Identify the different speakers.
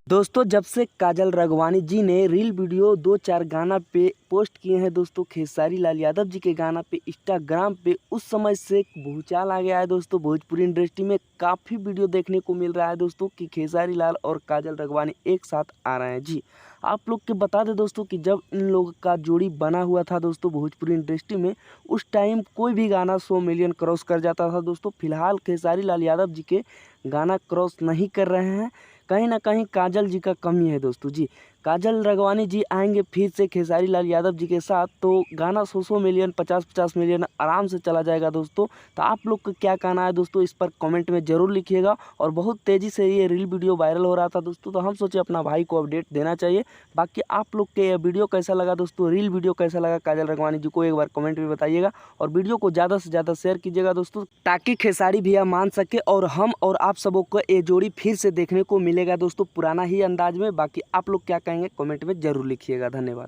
Speaker 1: दोस्तों जब से काजल राघवानी जी ने रील वीडियो 2-4 गाना पे पोस्ट किए हैं दोस्तों खेसारी लाल यादव जी के गाना पे इंस्टाग्राम पे, उस समय से भूचाल आ गया है दोस्तों। भोजपुरी इंडस्ट्री में काफ़ी वीडियो देखने को मिल रहा है दोस्तों कि खेसारी लाल और काजल राघवानी एक साथ आ रहे हैं। जी आप लोग के बता दें दोस्तों कि जब इन लोगों का जोड़ी बना हुआ था दोस्तों भोजपुरी इंडस्ट्री में, उस टाइम कोई भी गाना 100 मिलियन क्रॉस कर जाता था दोस्तों। फिलहाल खेसारी लाल यादव जी के गाना क्रॉस नहीं कर रहे हैं, कहीं ना कहीं काजल जी का कमी है दोस्तों। जी काजल राघवानी जी आएंगे फिर से खेसारी लाल यादव जी के साथ, तो गाना 100 मिलियन 50 मिलियन आराम से चला जाएगा दोस्तों। तो आप लोग का क्या कहना है दोस्तों, इस पर कमेंट में ज़रूर लिखिएगा। और बहुत तेज़ी से ये रील वीडियो वायरल हो रहा था दोस्तों, तो हम सोचे अपना भाई को अपडेट देना चाहिए। बाकी आप लोग के ये वीडियो कैसा लगा दोस्तों, रील वीडियो कैसा लगा काजल राघवानी जी को एक बार कमेंट में बताइएगा। और वीडियो को ज़्यादा से ज़्यादा शेयर कीजिएगा दोस्तों, ताकि खेसारी भैया मान सके और हम और आप सबों को ये जोड़ी फिर से देखने को मिलेगा दोस्तों पुराना ही अंदाज में। बाकी आप लोग क्या कहेंगे कमेंट में ज़रूर लिखिएगा। धन्यवाद।